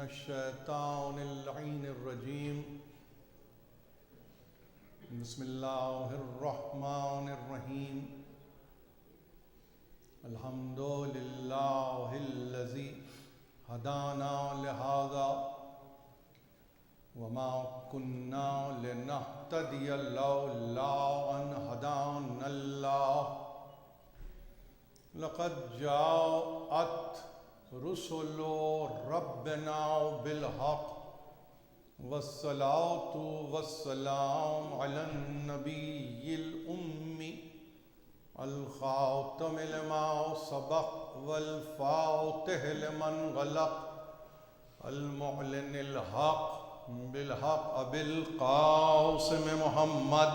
الشیطان اللعین الرجیم بسم اللہ الرحمن الرحیم الحمد للہ الذی ہدانا لہذا وما كنا لنهتدي لولا أن هدانا الله لقد جاءت رسل ربنا بالحق والصلاة والسلام على النبي الأمي الخاتم لما سبق والفاتح لمن غلق المعلن الحق بالحق ابی القاسم محمد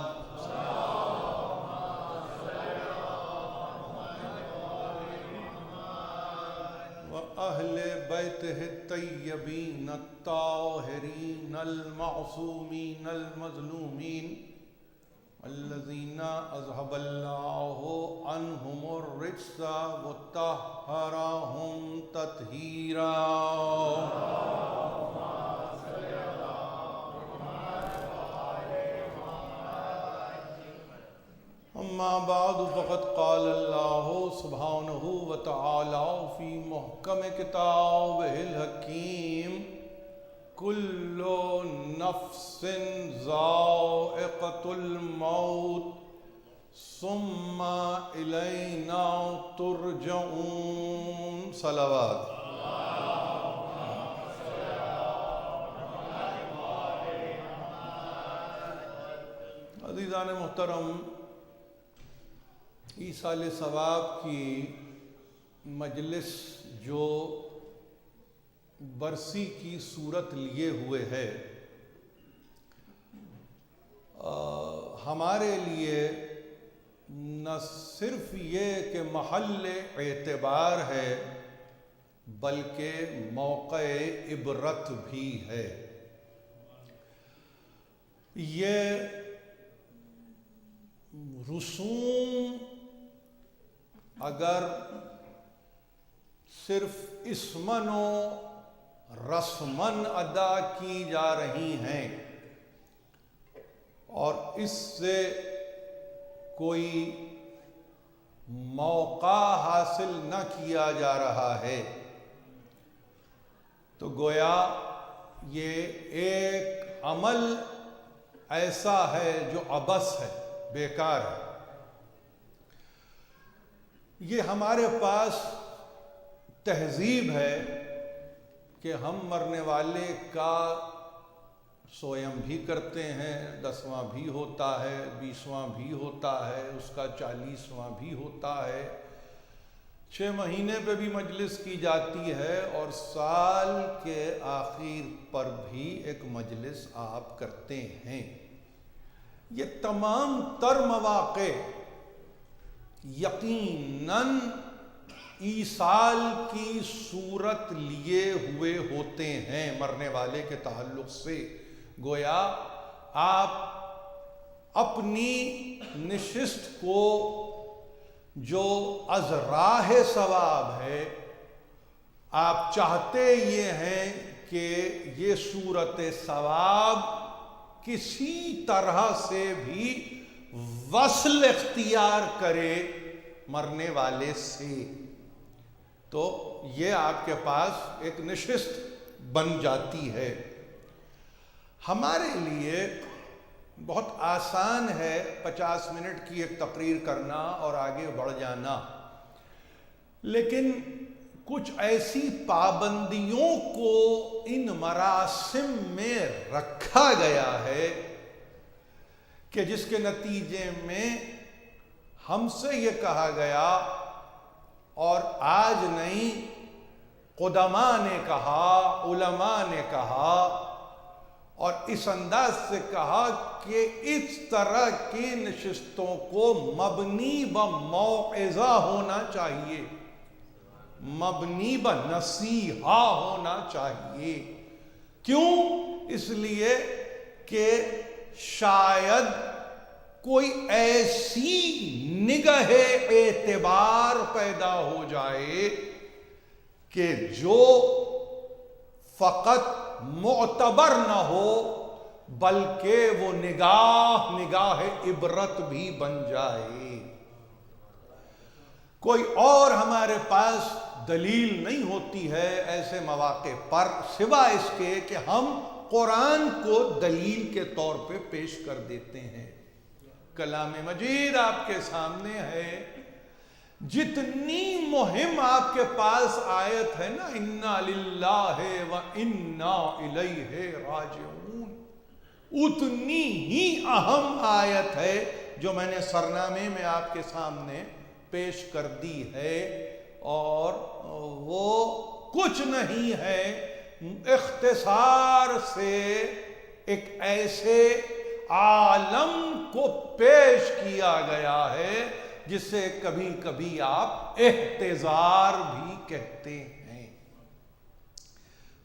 وأہل بیتہ الطیبین الطاہرین المعصومین المظلومین الذین اذهب اللہ عنہم الرجس وطہرہم تطہیرا اما بعد فقد قال اللہ سبحانہ وتعالی فی محکم کتابہ الحکیم کل نفس ذائقۃ الموت ثم الینا ترجعون صلوات عزیزان محترم، ایصال ثواب کی مجلس جو برسی کی صورت لیے ہوئے ہے، ہمارے لیے نہ صرف یہ کہ محل اعتبار ہے بلکہ موقع عبرت بھی ہے۔ یہ رسوم اگر صرف اسمن و رسمن ادا کی جا رہی ہیں اور اس سے کوئی موقع حاصل نہ کیا جا رہا ہے تو گویا یہ ایک عمل ایسا ہے جو عبث ہے، بیکار ہے۔ یہ ہمارے پاس تہذیب ہے کہ ہم مرنے والے کا سویم بھی کرتے ہیں، 10واں بھی ہوتا ہے، 20واں بھی ہوتا ہے، اس کا 40واں بھی ہوتا ہے، 6 مہینے پہ بھی مجلس کی جاتی ہے اور سال کے آخر پر بھی ایک مجلس آپ کرتے ہیں۔ یہ تمام تر مواقع یقیناً ایصال کی صورت لیے ہوئے ہوتے ہیں مرنے والے کے تعلق سے۔ گویا آپ اپنی نشست کو جو از راہ ثواب ہے، آپ چاہتے یہ ہیں کہ یہ صورت ثواب کسی طرح سے بھی وصل اختیار کرے مرنے والے سے، تو یہ آپ کے پاس ایک نشست بن جاتی ہے۔ ہمارے لیے بہت آسان ہے 50 منٹ کی ایک تقریر کرنا اور آگے بڑھ جانا، لیکن کچھ ایسی پابندیوں کو ان مراسم میں رکھا گیا ہے کہ جس کے نتیجے میں ہم سے یہ کہا گیا، اور آج نہیں قدماء نے کہا، علماء نے کہا، اور اس انداز سے کہا کہ اس طرح کی نشستوں کو مبنی بموعظہ ہونا چاہیے، مبنی بنصیحہ ہونا چاہیے۔ کیوں؟ اس لیے کہ شاید کوئی ایسی نگہ اعتبار پیدا ہو جائے کہ جو فقط معتبر نہ ہو بلکہ وہ نگاہ عبرت بھی بن جائے۔ کوئی اور ہمارے پاس دلیل نہیں ہوتی ہے ایسے مواقع پر سوائے اس کے کہ ہم قرآن کو دلیل کے طور پہ پیش کر دیتے ہیں۔ کلام مجید آپ کے سامنے ہے، جتنی مہم آپ کے پاس آیت ہے نا اِنَّا لِلَّهِ وَإِنَّا إِلَيْهِ راجعون، اتنی ہی اہم آیت ہے جو میں نے سرنامے میں آپ کے سامنے پیش کر دی ہے، اور وہ کچھ نہیں ہے، اختصار سے ایک ایسے عالم کو پیش کیا گیا ہے جسے کبھی کبھی آپ احتضار بھی کہتے ہیں۔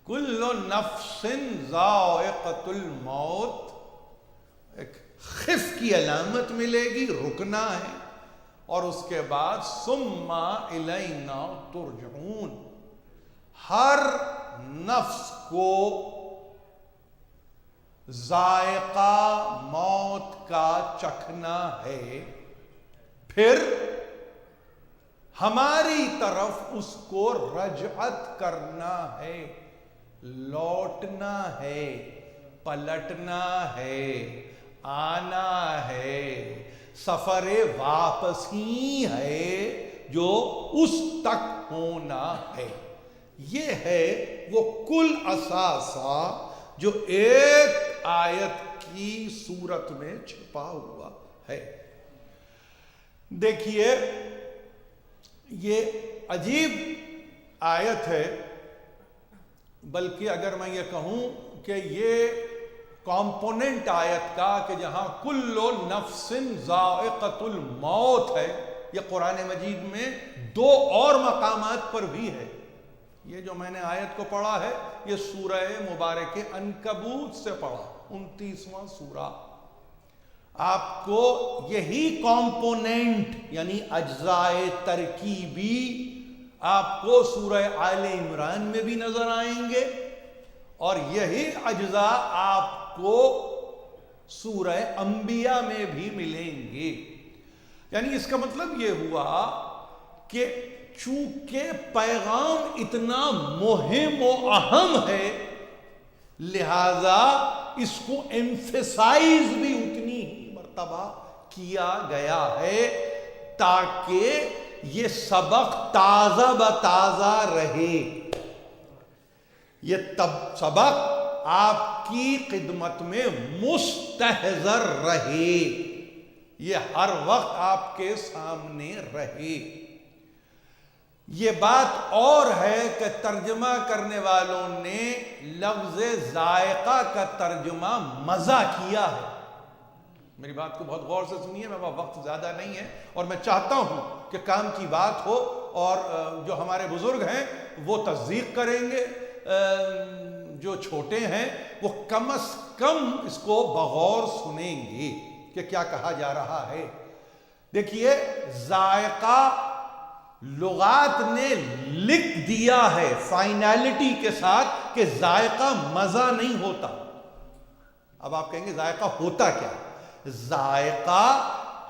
کل نفس ذائقۃ الموت، ایک خف کی علامت ملے گی، رکنا ہے، اور اس کے بعد ثم الینا ترجعون، ہر نفس کو ذائقہ موت کا چکھنا ہے، پھر ہماری طرف اس کو رجعت کرنا ہے، لوٹنا ہے، پلٹنا ہے، آنا ہے، سفر واپسی ہے جو اس تک ہونا ہے۔ یہ ہے وہ کل اثاثہ جو ایک آیت کی صورت میں چھپا ہوا ہے۔ دیکھیے یہ عجیب آیت ہے، بلکہ اگر میں یہ کہوں کہ یہ کمپوننٹ آیت کا کہ جہاں کل نفس ذائقۃ الموت ہے، یہ قرآن مجید میں دو اور مقامات پر بھی ہے۔ یہ جو میں نے آیت کو پڑھا ہے یہ سورہ مبارک عنکبوت سے پڑھا، 29واں سورہ۔ آپ کو یہی کمپوننٹ یعنی اجزاء ترکیبی آپ کو سورہ آل عمران میں بھی نظر آئیں گے، اور یہی اجزاء آپ کو سورہ انبیاء میں بھی ملیں گے۔ یعنی اس کا مطلب یہ ہوا کہ چونکہ پیغام اتنا مہم و اہم ہے، لہذا اس کو ایمفیسائز بھی اتنی ہی مرتبہ کیا گیا ہے تاکہ یہ سبق تازہ بتازہ رہے، یہ سبق آپ کی خدمت میں مستحضر رہے، یہ ہر وقت آپ کے سامنے رہے۔ یہ بات اور ہے کہ ترجمہ کرنے والوں نے لفظ ذائقہ کا ترجمہ مزہ کیا ہے۔ میری بات کو بہت غور سے سنیے، میرے پاس وقت زیادہ نہیں ہے اور میں چاہتا ہوں کہ کام کی بات ہو، اور جو ہمارے بزرگ ہیں وہ تصدیق کریں گے، جو چھوٹے ہیں وہ کم از کم اس کو بغور سنیں گے کہ کیا کہا جا رہا ہے۔ دیکھیے ذائقہ لغات نے لکھ دیا ہے فائنالٹی کے ساتھ کہ ذائقہ مزہ نہیں ہوتا۔ اب آپ کہیں گے ذائقہ ہوتا کیا؟ ذائقہ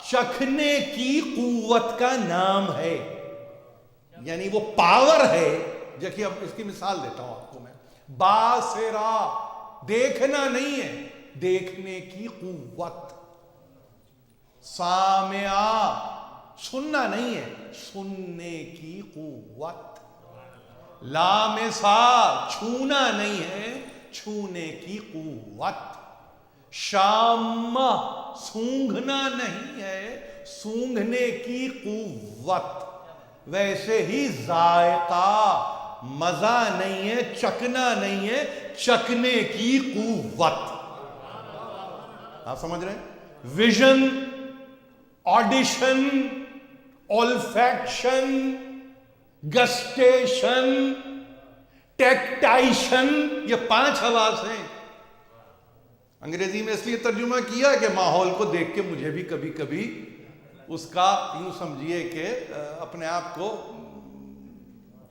چکھنے کی قوت کا نام ہے، یعنی وہ پاور ہے۔ دیکھیے اب اس کی مثال دیتا ہوں آپ کو میں، باصرہ دیکھنا نہیں ہے، دیکھنے کی قوت، سامعہ سننا نہیں ہے، سننے کی قوت، لامسا چھونا نہیں ہے، چھونے کی قوت، شامہ سونگھنا نہیں ہے، سونگھنے کی قوت۔ ویسے ہی ذائقہ مزہ نہیں ہے، چکنا نہیں ہے، چکنے کی قوت۔ آپ سمجھ رہے ہیں؟ ویژن، آڈیشن، olfaction، گسٹیشن، ٹیکٹائشن، یہ 5 حواس ہیں۔ انگریزی میں اس لیے ترجمہ کیا کہ ماحول کو دیکھ کے مجھے بھی کبھی کبھی اس کا یوں سمجھیے کہ اپنے آپ کو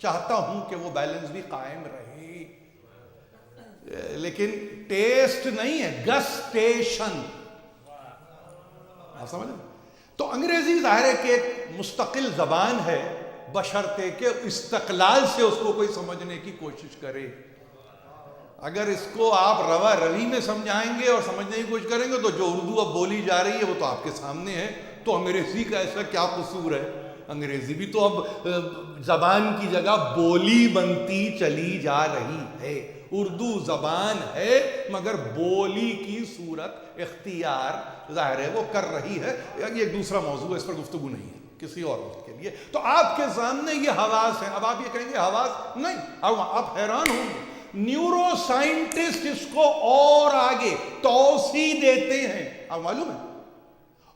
چاہتا ہوں کہ وہ بیلنس بھی قائم رہے۔ لیکن ٹیسٹ نہیں ہے، گسٹیشن. آپ سمجھ؟ تو انگریزی ظاہر ہے کہ ایک مستقل زبان ہے، بشرطے کہ استقلال سے اس کو کوئی سمجھنے کی کوشش کرے. اگر اس کو آپ روا روی میں سمجھائیں گے اور سمجھنے کی کوشش کریں گے تو جو اردو اب بولی جا رہی ہے وہ تو آپ کے سامنے ہے. تو انگریزی کا ایسا کیا قصور ہے؟ انگریزی بھی تو اب زبان کی جگہ بولی بنتی چلی جا رہی ہے. اردو زبان ہے مگر بولی کی صورت اختیار ظاہر ہے وہ کر رہی ہے. یہ ایک دوسرا موضوع ہے، اس پر گفتگو نہیں ہے کسی اور وقت کے لیے. تو آپ کے سامنے یہ حواس ہیں. اب آپ یہ کہیں گے حواس نہیں، اب آپ حیران ہوں گے. نیورو سائنٹسٹ اس کو اور آگے توسیع دیتے ہیں، آپ معلوم ہے،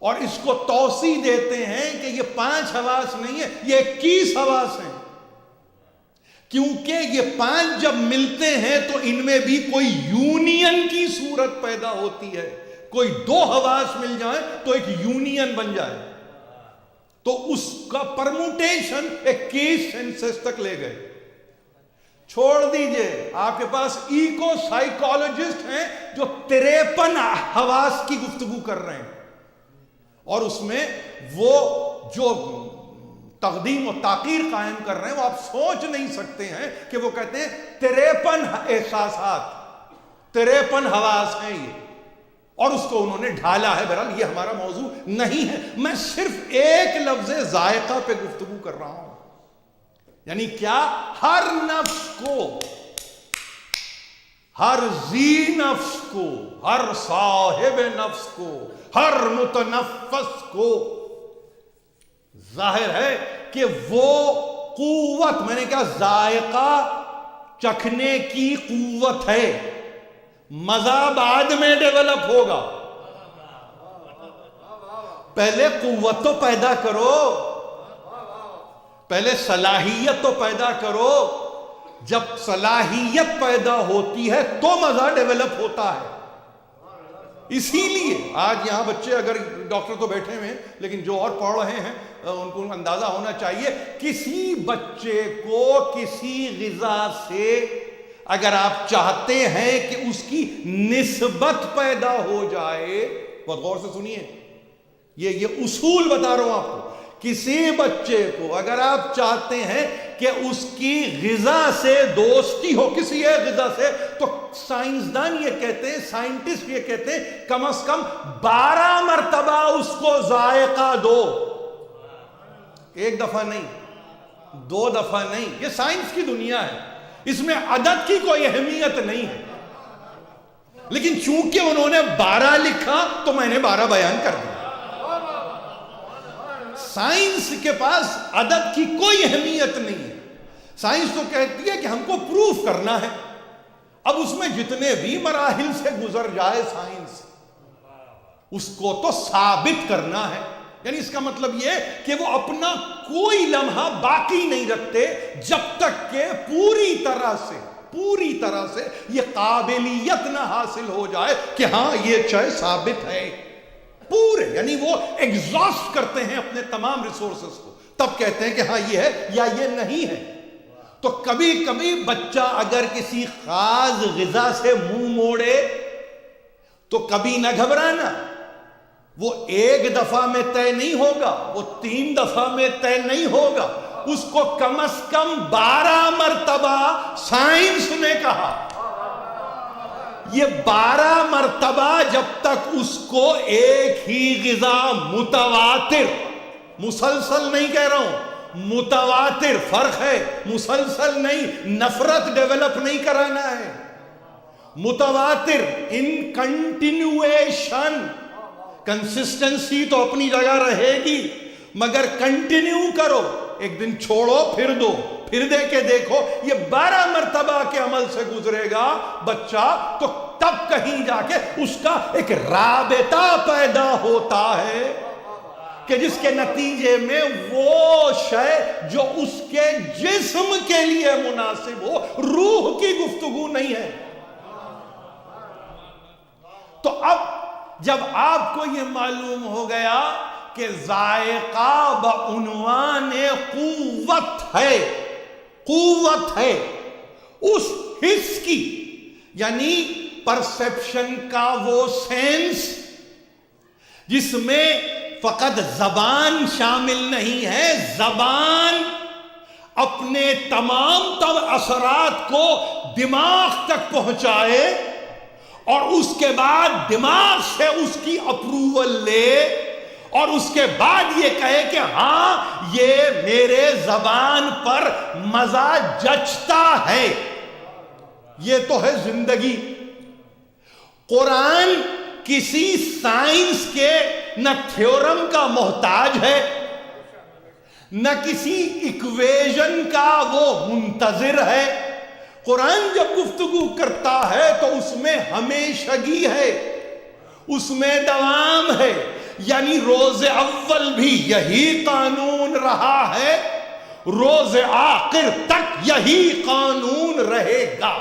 اور اس کو توسیع دیتے ہیں کہ یہ 5 حواس نہیں ہے، یہ 21 حواس ہیں. کیونکہ یہ 5 جب ملتے ہیں تو ان میں بھی کوئی یونین کی صورت پیدا ہوتی ہے. کوئی 2 حواس مل جائیں تو ایک یونین بن جائے. تو اس کا پرموٹیشن 21 سینسز تک لے گئے. چھوڑ دیجئے، آپ کے پاس ایکو سائیکالوجسٹ ہیں جو 53 حواس کی گفتگو کر رہے ہیں، اور اس میں وہ جو تقدیم و تاخیر قائم کر رہے ہیں وہ آپ سوچ نہیں سکتے ہیں کہ وہ کہتے ہیں 53 احساسات، 53 حواس ہیں یہ، اور اس کو انہوں نے ڈھالا ہے. بہرحال یہ ہمارا موضوع نہیں ہے. میں صرف ایک لفظ ذائقہ پہ گفتگو کر رہا ہوں. یعنی کیا؟ ہر نفس کو، ہر ذی نفس کو، ہر صاحب نفس کو، ہر متنفس کو ظاہر ہے کہ وہ قوت، میں نے کہا ذائقہ چکھنے کی قوت ہے، مزہ بعد میں ڈیولپ ہوگا. پہلے قوت تو پیدا کرو، پہلے صلاحیت تو پیدا کرو. جب صلاحیت پیدا ہوتی ہے تو مزہ ڈیولپ ہوتا ہے. اسی لیے آج یہاں بچے، اگر ڈاکٹر تو بیٹھے ہوئے ہیں لیکن جو اور پڑھ رہے ہیں ان کو اندازہ ہونا چاہیے، کسی بچے کو کسی غذا سے اگر آپ چاہتے ہیں کہ اس کی نسبت پیدا ہو جائے، بہت غور سے سنیے، یہ اصول بتا رہا ہوں آپ کو. کسی بچے کو اگر آپ چاہتے ہیں کہ اس کی غذا سے دوستی ہو، کسی ایک غذا سے، تو سائنسدان یہ کہتے ہیں، سائنٹسٹ یہ کہتے ہیں، کم از کم 12 مرتبہ اس کو ذائقہ دو. 1 دفعہ نہیں، 2 دفعہ نہیں. یہ سائنس کی دنیا ہے، اس میں عدد کی کوئی اہمیت نہیں ہے. لیکن چونکہ انہوں نے 12 لکھا تو میں نے 12 بیان کر دیا. سائنس کے پاس عدد کی کوئی اہمیت نہیں ہے. سائنس تو کہتی ہے کہ ہم کو پروف کرنا ہے. اب اس میں جتنے بھی مراحل سے گزر جائے سائنس، اس کو تو ثابت کرنا ہے. یعنی اس کا مطلب یہ کہ وہ اپنا کوئی لمحہ باقی نہیں رکھتے جب تک کہ پوری طرح سے یہ قابلیت نہ حاصل ہو جائے کہ ہاں یہ شے ثابت ہے. پورے، یعنی وہ ایگزاسٹ کرتے ہیں اپنے تمام ریسورسز کو، تب کہتے ہیں کہ ہاں یہ ہے یا یہ نہیں ہے. تو کبھی کبھی بچہ اگر کسی خاص غذا سے منہ موڑے تو کبھی نہ گھبرانا. وہ 1 دفعہ میں طے نہیں ہوگا، وہ 3 دفعہ میں طے نہیں ہوگا. اس کو کم از کم 12 مرتبہ سائنس نے کہا. یہ 12 مرتبہ جب تک اس کو ایک ہی غذا متواتر، مسلسل نہیں کہہ رہا ہوں، متواتر، فرق ہے، مسلسل نہیں، نفرت ڈیولپ نہیں کرانا ہے، متواتر، ان کنٹینویشن. کنسسٹنسی تو اپنی جگہ رہے گی مگر کنٹینیو کرو. ایک دن چھوڑو پھر دو، پھر دے کے دیکھو. یہ 12 مرتبہ کے عمل سے گزرے گا بچہ تو تب کہیں جا کے اس کا ایک رابطہ پیدا ہوتا ہے کہ جس کے نتیجے میں وہ شے جو اس کے جسم کے لیے مناسب ہو، روح کی گفتگو نہیں ہے. تو اب جب آپ کو یہ معلوم ہو گیا کہ ذائقہ بعنوان قوت ہے، قوت ہے اس حس کی، یعنی پرسیپشن کا وہ سینس جس میں فقط زبان شامل نہیں ہے، زبان اپنے تمام تر اثرات کو دماغ تک پہنچائے اور اس کے بعد دماغ سے اس کی اپروول لے اور اس کے بعد یہ کہے کہ ہاں یہ میرے زبان پر مزہ جچتا ہے۔ یہ تو ہے زندگی۔ قرآن کسی سائنس کے نہ تھیورم کا محتاج ہے، نہ کسی ایکویژن کا وہ منتظر ہے۔ قرآن جب گفتگو کرتا ہے تو اس میں ہمیشگی ہے، اس میں دوام ہے، یعنی روز اول بھی یہی قانون رہا ہے، روز آخر تک یہی قانون رہے گا۔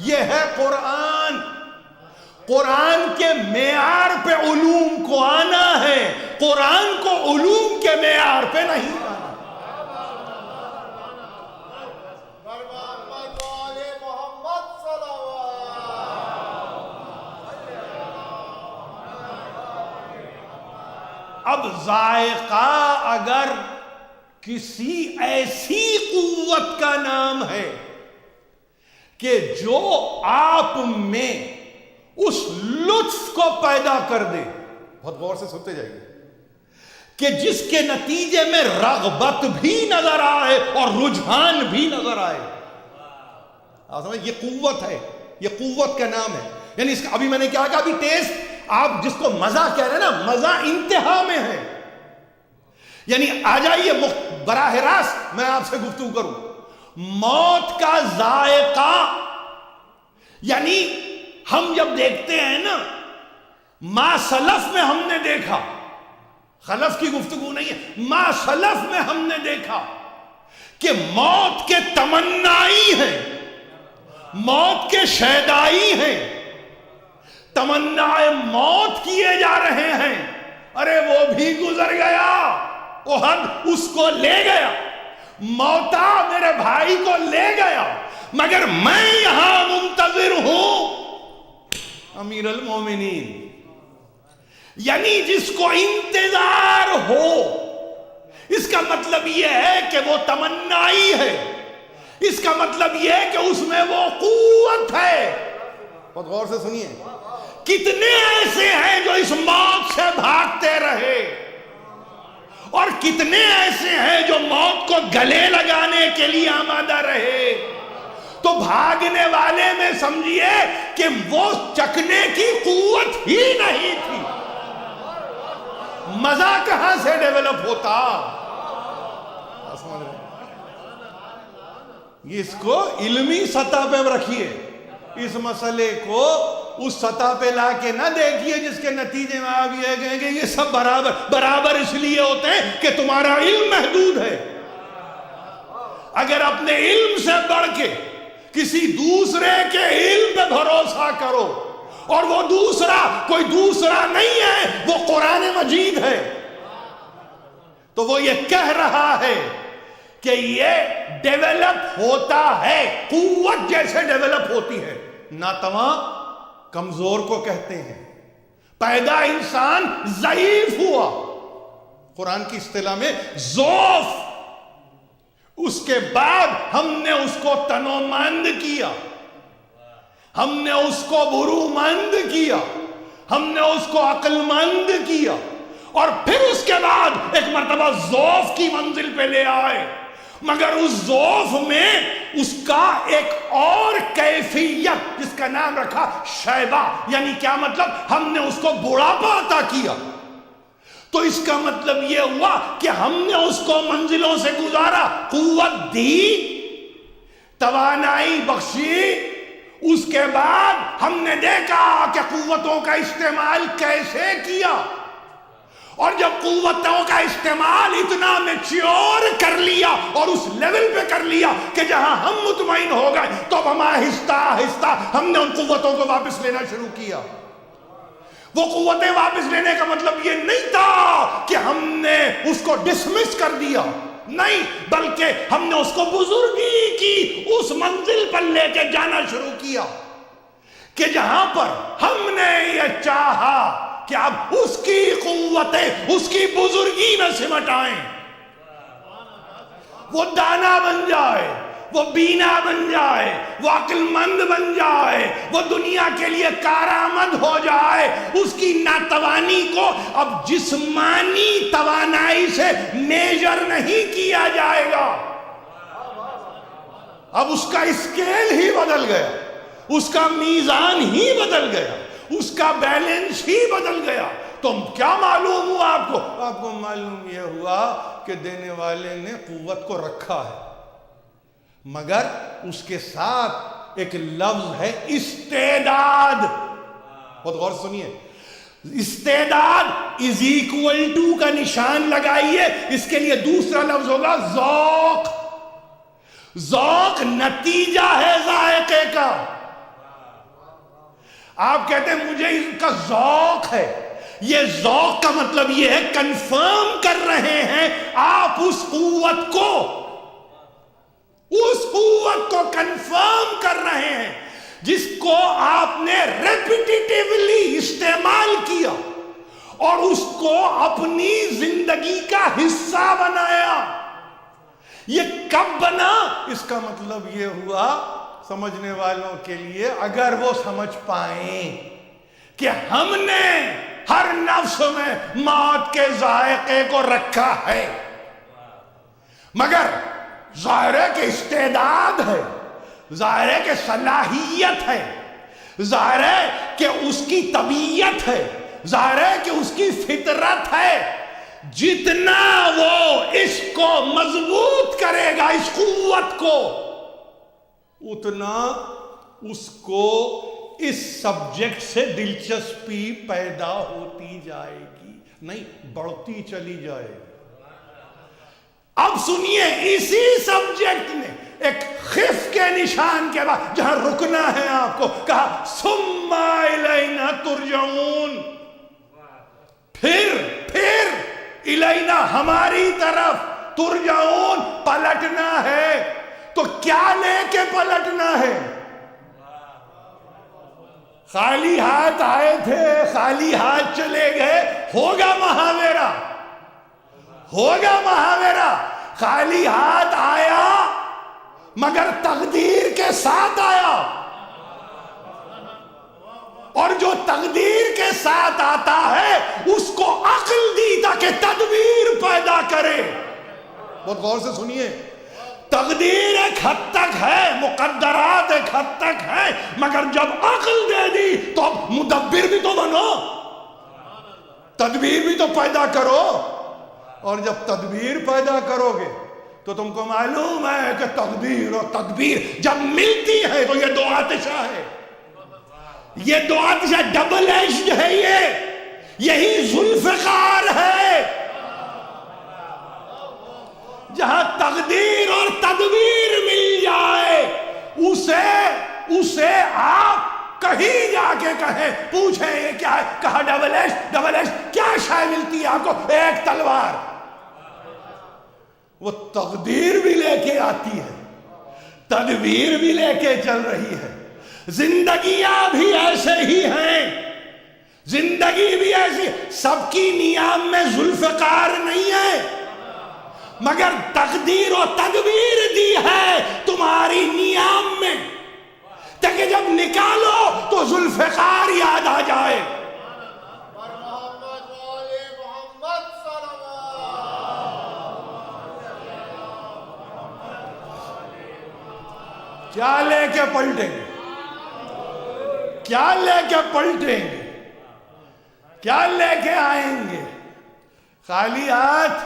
یہ ہے قرآن۔ قرآن کے معیار پہ علوم کو آنا ہے، قرآن کو علوم کے معیار پہ نہیں آنا۔ اب ذائقہ اگر کسی ایسی قوت کا نام ہے کہ جو آپ میں اس لطف کو پیدا کر دے، بہت غور سے سنتے جائیے، کہ جس کے نتیجے میں رغبت بھی نظر آئے اور رجحان بھی نظر آئے، آپ سمجھ، یہ قوت ہے، یہ قوت کا نام ہے۔ یعنی اس کا ابھی میں نے کیا کہا، ابھی ٹیسٹ آپ جس کو مزہ کہہ رہے ہیں نا، مزہ انتہا میں ہے۔ یعنی آ جائیے براہ راست میں آپ سے گفتگو کروں، موت کا ذائقہ، یعنی ہم جب دیکھتے ہیں نا، ما سلف میں ہم نے دیکھا، خلف کی گفتگو نہیں ہے، ما سلف میں ہم نے دیکھا کہ موت کے تمنائی ہیں، موت کے شیدائی ہیں، تمنا موت کیے جا رہے ہیں۔ ارے وہ بھی گزر گیا، احد اس کو لے گیا، موتا میرے بھائی کو لے گیا، مگر میں یہاں منتظر ہوں امیر المومنین۔ یعنی جس کو انتظار ہو، اس کا مطلب یہ ہے کہ وہ تمنائی ہے، اس کا مطلب یہ ہے کہ اس میں وہ قوت ہے۔ بہت غور سے سنیے، کتنے ایسے ہیں جو اس موت سے بھاگتے رہے، اور کتنے ایسے ہیں جو موت کو گلے لگانے کے لیے آمادہ رہے۔ تو بھاگنے والے میں سمجھیے کہ وہ چکنے کی قوت ہی نہیں تھی، مزہ کہاں سے ڈیولپ ہوتا؟ اس کو علمی سطح پہ رکھیے، اس مسئلے کو اس سطح پہ لا کے نہ دیکھیے جس کے نتیجے میں آپ یہ کہیں گے یہ سب برابر اس لیے ہوتے ہیں کہ تمہارا علم محدود ہے۔ اگر اپنے علم سے بڑھ کے کسی دوسرے کے علم پہ بھروسہ کرو، اور وہ دوسرا کوئی دوسرا نہیں ہے، وہ قرآن مجید ہے، تو وہ یہ کہہ رہا ہے کہ یہ ڈیولپ ہوتا ہے، قوت جیسے ڈیولپ ہوتی ہے۔ ناتواں کمزور کو کہتے ہیں، پیدا انسان ضعیف ہوا، قرآن کی اصطلاح میں ضعف، اس کے بعد ہم نے اس کو تنومند کیا، ہم نے اس کو برومند کیا، ہم نے اس کو عقل مند کیا، اور پھر اس کے بعد ایک مرتبہ ضعف کی منزل پہ لے آئے، مگر اس ضعف میں اس کا ایک اور کیفیت جس کا نام رکھا شیبہ، یعنی کیا مطلب، ہم نے اس کو بڑھاپا عطا کیا۔ تو اس کا مطلب یہ ہوا کہ ہم نے اس کو منزلوں سے گزارا، قوت دی، توانائی بخشی، اس کے بعد ہم نے دیکھا کہ قوتوں کا استعمال کیسے کیا، اور جب قوتوں کا استعمال اتنا میچیور کر لیا اور اس لیول پہ کر لیا کہ جہاں ہم مطمئن ہو گئے، تو ہم آہستہ آہستہ ہم نے ان قوتوں کو واپس لینا شروع کیا۔ وہ قوتیں واپس لینے کا مطلب یہ نہیں تھا کہ ہم نے اس کو ڈسمس کر دیا، نہیں، بلکہ ہم نے اس کو بزرگی کی اس منزل پر لے کے جانا شروع کیا کہ جہاں پر ہم نے یہ چاہا کہ اب اس کی قوتیں اس کی بزرگی میں سمٹ آئیں، وہ دانا بن جائے، وہ بینا بن جائے، وہ عقل مند بن جائے، وہ دنیا کے لیے کارآمد ہو جائے، اس کی ناتوانی کو اب جسمانی توانائی سے میجر نہیں کیا جائے گا، اب اس کا اسکیل ہی بدل گیا، اس کا میزان ہی بدل گیا، اس کا بیلنس ہی بدل گیا۔ تو کیا معلوم ہوا آپ کو؟ آپ کو معلوم یہ ہوا کہ دینے والے نے قوت کو رکھا ہے، مگر اس کے ساتھ ایک لفظ ہے استعداد۔ بہت غور سنیے، استعداد از ایکول ٹو کا نشان لگائیے، اس کے لیے دوسرا لفظ ہوگا ذوق۔ ذوق نتیجہ ہے ذائقے کا۔ آپ کہتے ہیں مجھے ان کا ذوق ہے، یہ ذوق کا مطلب یہ ہے کنفرم کر رہے ہیں آپ اس قوت کو کنفرم کر رہے ہیں جس کو آپ نے ریپیٹیٹیولی استعمال کیا اور اس کو اپنی زندگی کا حصہ بنایا۔ یہ کب بنا؟ اس کا مطلب یہ ہوا سمجھنے والوں کے لیے، اگر وہ سمجھ پائیں کہ ہم نے ہر نفس میں موت کے ذائقے کو رکھا ہے، مگر ظاہر ہے کہ استعداد ہے، ظاہر ہے کہ صلاحیت ہے، ظاہر ہے کہ اس کی طبیعت ہے، ظاہر ہے کہ اس کی فطرت ہے، جتنا وہ اس کو مضبوط کرے گا اس قوت کو، اتنا اس کو اس سبجیکٹ سے دلچسپی پیدا ہوتی جائے گی، نہیں بڑھتی چلی جائے گی۔ اب سنیے، اسی سبجیکٹ نے ایک خف کے نشان کے بعد جہاں رکنا ہے آپ کو کہا ثم الینا ترجعون، پھر الینا ہماری طرف، ترجعون پلٹنا ہے۔ تو کیا لے کے پلٹنا ہے؟ خالی ہاتھ آئے تھے، خالی ہاتھ چلے گئے، ہوگا محاورہ، ہوگا محاورہ۔ خالی ہاتھ آیا مگر تقدیر کے ساتھ آیا، اور جو تقدیر کے ساتھ آتا ہے اس کو عقل دی تاکہ تدبیر پیدا کرے۔ بہت غور سے سنیے، تقدیر ایک حد تک ہے، مقدرات ایک حد تک ہے، مگر جب عقل دے دی تو اب مدبر بھی تو بنو، تدبیر بھی تو پیدا کرو، اور جب تدبیر پیدا کرو گے تو تم کو معلوم ہے کہ تقدیر اور تدبیر جب ملتی ہے تو یہ دو آتشہ ہے، یہ دو آتشہ ڈبل ایجڈ ہے، یہی ذوالفقار ہے، جہاں تقدیر اور تدبیر مل جائے اسے آپ کہیں جا کے کہیں، پوچھیں یہ کیا ہے، کہا ڈبل ایج، کیا شے ملتی ہے آپ کو؟ ایک تلوار۔ وہ تقدیر بھی لے کے آتی ہے، تدبیر بھی لے کے چل رہی ہے۔ زندگیاں بھی ایسے ہی ہیں، زندگی بھی ایسی، سب کی نیام میں ذوالفقار نہیں ہے، مگر تقدیر و تدبیر دی ہے تمہاری نیام میں، تاکہ جب نکالو تو ذوالفقار یاد آ جائے۔ کیا لے کے پلٹیں گے؟ کیا لے کے پلٹیں گے؟ کیا لے کے آئیں گے؟ خالی ہاتھ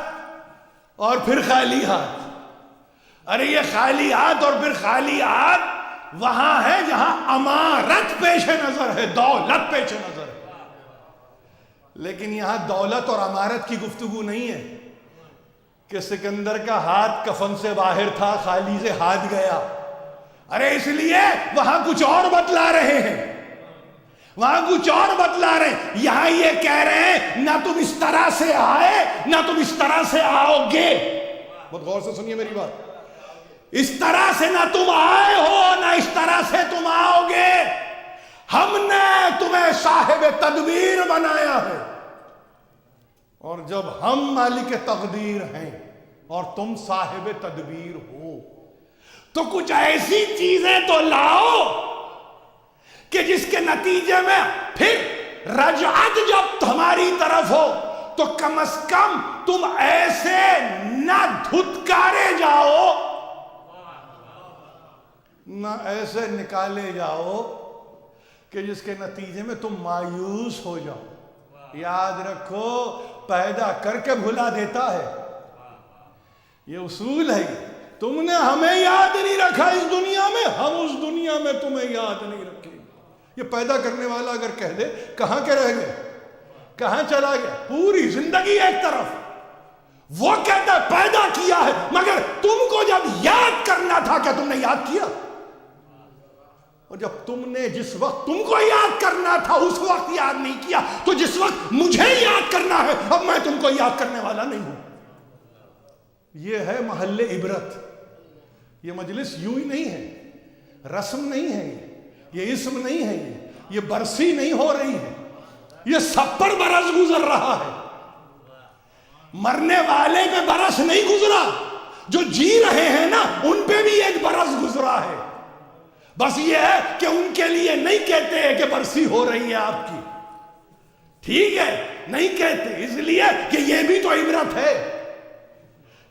اور پھر خالی ہاتھ۔ ارے یہ خالی ہاتھ اور پھر خالی ہاتھ وہاں ہے جہاں امارت پیش نظر ہے، دولت پیش نظر ہے، لیکن یہاں دولت اور امارت کی گفتگو نہیں ہے کہ سکندر کا ہاتھ کفن سے باہر تھا، خالی سے ہاتھ گیا۔ ارے اس لیے وہاں کچھ اور بتلا رہے ہیں، وہاں کچھ اور بتلا رہے ہیں۔ یہاں یہ کہہ رہے ہیں نہ تم اس طرح سے آئے نہ تم اس طرح سے آؤ گے۔ بہت غور سے سنیے میری بات، اس طرح سے نہ تم آئے ہو نہ اس طرح سے تم آؤ گے۔ ہم نے تمہیں صاحب تدبیر بنایا ہے، اور جب ہم مالک تقدیر ہیں اور تم صاحب تدبیر ہو تو کچھ ایسی چیزیں تو لاؤ کہ جس کے نتیجے میں پھر رجعت جب تمہاری طرف ہو تو کم از کم تم ایسے نہ دھتکارے جاؤ، نہ ایسے نکالے جاؤ کہ جس کے نتیجے میں تم مایوس ہو جاؤ۔ یاد رکھو، پیدا کر کے بھلا دیتا ہے، یہ اصول ہے۔ تم نے ہمیں یاد نہیں رکھا اس دنیا میں، ہم اس دنیا میں تمہیں یاد نہیں رکھیں گے۔ یہ پیدا کرنے والا اگر کہہ دے کہاں کے رہ گئے، کہاں چلا گیا، پوری زندگی ایک طرف، وہ کہتا ہے پیدا کیا ہے، مگر تم کو جب یاد کرنا تھا کیا تم نے یاد کیا؟ اور جب تم نے جس وقت تم کو یاد کرنا تھا اس وقت یاد نہیں کیا، تو جس وقت مجھے یاد کرنا ہے اب میں تم کو یاد کرنے والا نہیں ہوں۔ یہ ہے محل عبرت۔ یہ مجلس یوں ہی نہیں ہے، رسم نہیں ہے، یہ اسم نہیں ہے، یہ برسی نہیں ہو رہی ہے، یہ سب پر برس گزر رہا ہے۔ مرنے والے پہ برس نہیں گزرا، جو جی رہے ہیں نا ان پہ بھی ایک برس گزرا ہے۔ بس یہ ہے کہ ان کے لیے نہیں کہتے کہ برسی ہو رہی ہے آپ کی، ٹھیک ہے، نہیں کہتے، اس لیے کہ یہ بھی تو عبرت ہے۔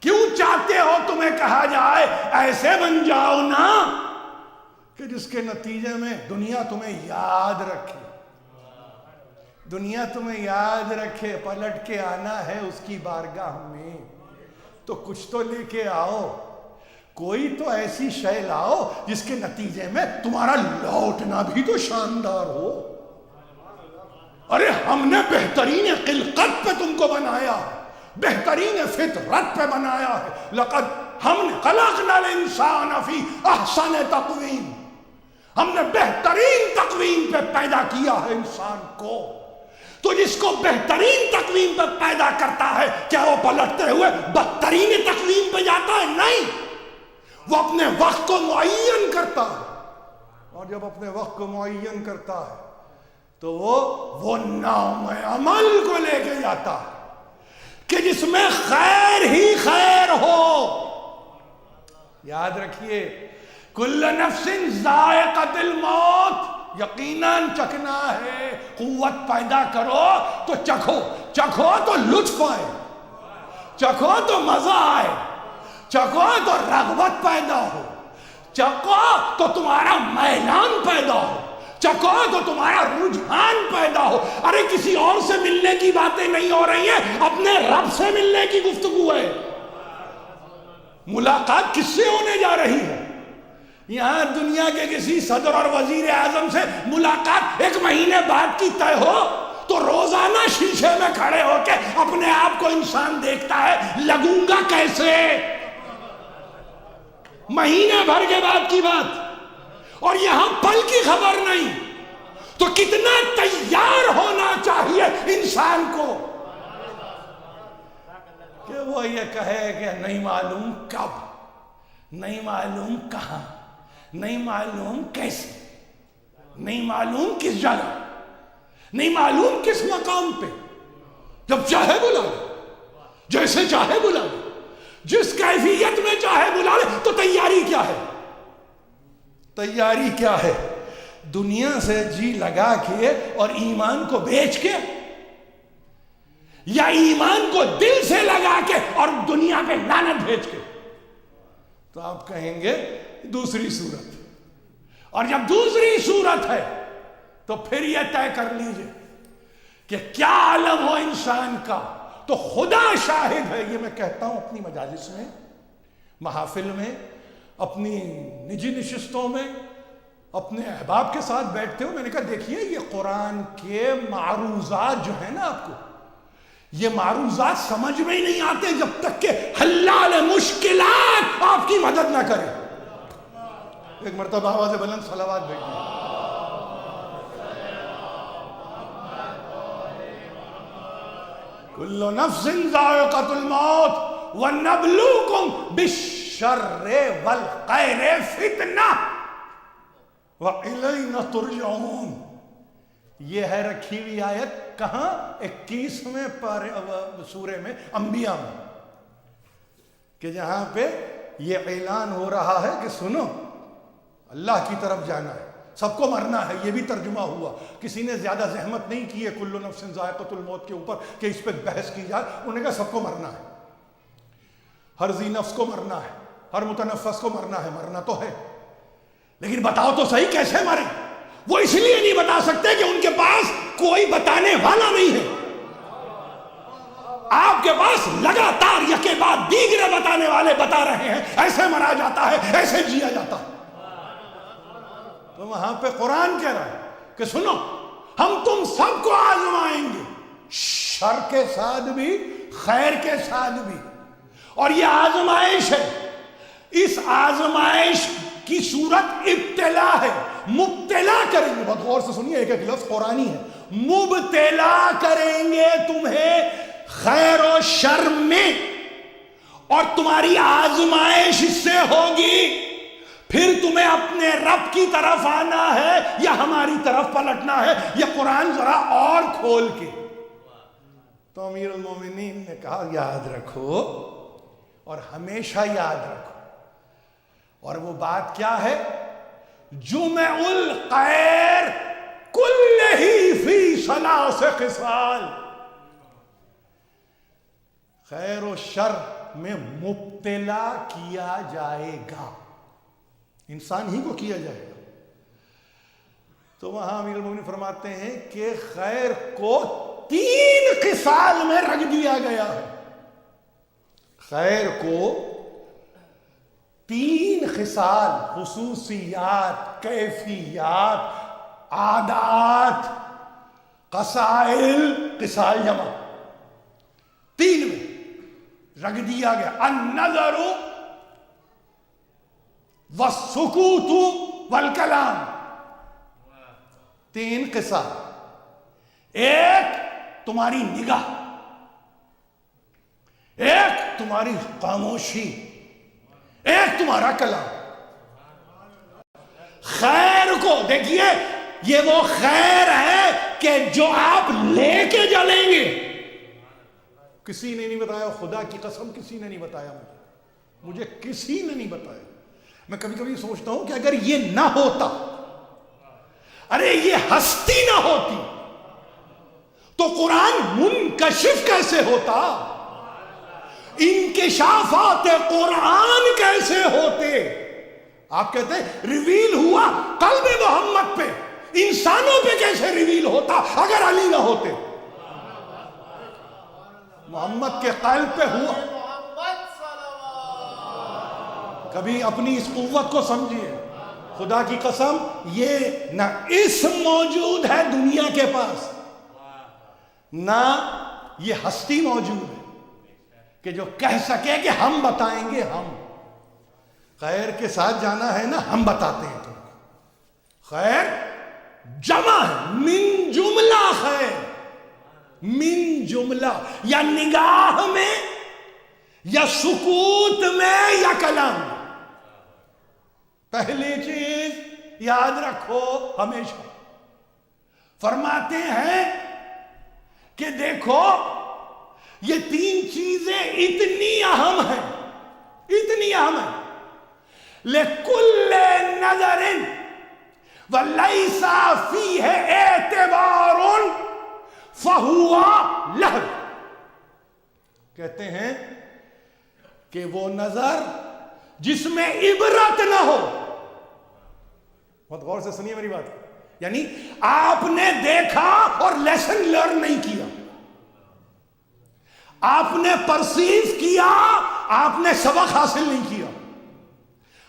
کیوں چاہتے ہو تمہیں کہا جائے ایسے بن جاؤ نا کہ جس کے نتیجے میں دنیا تمہیں یاد رکھے، دنیا تمہیں یاد رکھے، پلٹ کے آنا ہے اس کی بارگاہ میں تو کچھ تو لے کے آؤ، کوئی تو ایسی شے لاؤ جس کے نتیجے میں تمہارا لوٹنا بھی تو شاندار ہو۔ ارے ہم نے بہترین خلقت پہ تم کو بنایا، بہترین فطرت پہ بنایا ہے۔ لقد ہم نے خلقنا الانسان فی احسن تقویم، ہم نے بہترین تقویم پہ پیدا کیا ہے انسان کو۔ تو جس کو بہترین تقویم پہ پیدا کرتا ہے کیا وہ پلٹتے ہوئے بدترین تقویم پہ جاتا ہے؟ نہیں، وہ اپنے وقت کو معین کرتا ہے، اور جب اپنے وقت کو معین کرتا ہے تو وہ نام عمل کو لے کے جاتا ہے کہ جس میں خیر ہی خیر ہو۔ یاد رکھیے، کل نفس ذائقۃ الموت، یقیناً چکھنا ہے، قوت پیدا کرو تو چکھو، چکھو تو لطف آئے، چکھو تو مزہ آئے، چکھو تو رغبت پیدا ہو، چکھو تو تمہارا میلان پیدا ہو، چکھو تو تمہارا رجحان پیدا ہو۔ ارے کسی اور سے ملنے کی باتیں نہیں ہو رہی ہیں، اپنے رب سے ملنے کی گفتگو ہے۔ ملاقات کس سے ہونے جا رہی ہے؟ یہاں دنیا کے کسی صدر اور وزیر اعظم سے ملاقات ایک مہینے بعد کی طے ہو تو روزانہ شیشے میں کھڑے ہو کے اپنے آپ کو انسان دیکھتا ہے، لگوں گا کیسے؟ مہینے بھر کے بعد کی بات، اور یہاں پل کی خبر نہیں، تو کتنا تیار ہونا چاہیے انسان کو کہ وہ یہ کہے کہ نہیں معلوم کب، نہیں معلوم کہاں، نہیں معلوم کیسے، نہیں معلوم کس جگہ، نہیں معلوم کس مقام پہ، جب چاہے بلا لے، جیسے چاہے بلا لے، جس کیفیت میں چاہے بلا لے۔ تو تیاری کیا ہے؟ تیاری کیا ہے؟ دنیا سے جی لگا کے اور ایمان کو بیچ کے، یا ایمان کو دل سے لگا کے اور دنیا پہ لعنت بھیج کے؟ تو آپ کہیں گے دوسری صورت، اور جب دوسری صورت ہے تو پھر یہ طے کر لیجئے کہ کیا عالم ہو انسان کا، تو خدا شاہد ہے، یہ میں کہتا ہوں اپنی مجالس میں، محافل میں، اپنی نجی نشستوں میں، اپنے احباب کے ساتھ بیٹھتے ہو، میں نے کہا دیکھیے یہ قرآن کے معروضات جو ہیں نا، آپ کو یہ معروضات سمجھ میں ہی نہیں آتے جب تک کہ حلال مشکلات آپ کی مدد نہ کرے۔ ایک مرتبہ آواز بلند صلوات بھیجیے۔ کل نفس ذائقۃ الموت ونبلوکم بالشر والخیر فتنہ وإلینا ترجعون۔ یہ ہے رکھی ہوئی آیت کہاں؟ 21ویں سورے میں انبیاء میں، کہ جہاں پہ یہ اعلان ہو رہا ہے کہ سنو اللہ کی طرف جانا ہے، سب کو مرنا ہے. یہ بھی ترجمہ ہوا. کسی نے زیادہ زحمت نہیں کی ہے کل نفس ذائقۃ الموت کے اوپر کہ اس پہ بحث کی جائے. انہوں نے کہا سب کو مرنا ہے، ہر ذی نفس کو مرنا ہے، ہر متنفس کو مرنا ہے. مرنا تو ہے، لیکن بتاؤ تو صحیح کیسے مرے. وہ اس لیے نہیں بتا سکتے کہ ان کے پاس کوئی بتانے والا نہیں ہے. آپ کے پاس لگاتار یکے بعد دیگرے بتانے والے بتا رہے ہیں ایسے مرا جاتا ہے، ایسے جیا جاتا ہے. تو وہاں پہ قرآن کہہ رہا ہے کہ سنو ہم تم سب کو آزمائیں گے، شر کے ساتھ بھی خیر کے ساتھ بھی. اور یہ آزمائش ہے، اس آزمائش کی صورت ابتلا ہے. مبتلا کریں گے، بہت غور سے سنیے، ایک ایک لفظ قرآنی ہے. مبتلا کریں گے تمہیں خیر و شر میں، اور تمہاری آزمائش اس سے ہوگی. پھر تمہیں اپنے رب کی طرف آنا ہے یا ہماری طرف پلٹنا ہے. یہ قرآن ذرا اور کھول کے. تو امیر المومنین نے کہا یاد رکھو اور ہمیشہ یاد رکھو. اور وہ بات کیا ہے؟ جمع الخیر کلہ فی ثلاث خصال. خیر و شر میں مبتلا کیا جائے گا، انسان ہی کو کیا جائے گا. تو وہاں امیر المومنین فرماتے ہیں کہ خیر کو 3 خصال میں رکھ دیا گیا ہے. خیر کو 3 خصال، خصوصیات، کیفیات، عادات، قصائل، خصال جمع 3 میں رکھ دیا گیا. النظر والسکوت والکلام، 3 خصال. ایک تمہاری نگاہ، ایک تمہاری خاموشی، ایک تمہارا کلام. خیر کو دیکھیے، یہ وہ خیر ہے کہ جو آپ لے کے جلیں گے. کسی نے نہیں بتایا، خدا کی قسم کسی نے نہیں بتایا مجھے کسی نے نہیں بتایا. میں کبھی کبھی سوچتا ہوں کہ اگر یہ نہ ہوتا، ارے یہ ہستی نہ ہوتی، تو قرآن منکشف کیسے ہوتا؟ انکشافات قرآن کیسے ہوتے؟ آپ کہتے ہیں ریویل ہوا قلب محمد پہ، انسانوں پہ کیسے ریویل ہوتا اگر علی نہ ہوتے؟ محمد کے قلب پہ ہوا. کبھی اپنی اس قوت کو سمجھیے. خدا کی قسم یہ نہ اسم موجود ہے دنیا کے پاس، نہ یہ ہستی موجود ہے کہ جو کہہ سکے کہ ہم بتائیں گے. ہم خیر کے ساتھ جانا ہے نا، ہم بتاتے ہیں تم کو. خیر جمع ہے، من جملہ خیر، من جملہ، یا نگاہ میں یا سکوت میں یا کلام میں. پہلی چیز یاد رکھو ہمیشہ. فرماتے ہیں کہ دیکھو یہ 3 چیزیں اتنی اہم ہیں، اتنی اہم ہیں. لِكُلِّ نَظَرٍ وَلَيْسَ فِيهِ اعْتِبَارٌ فَهُوَ لَهْوٌ. کہتے ہیں کہ وہ نظر جس میں عبرت نہ ہو. بہت غور سے سنیے میری بات. یعنی آپ نے دیکھا اور لیسن لرن نہیں کیا، آپ نے پرسیو کیا، آپ نے سبق حاصل نہیں کیا.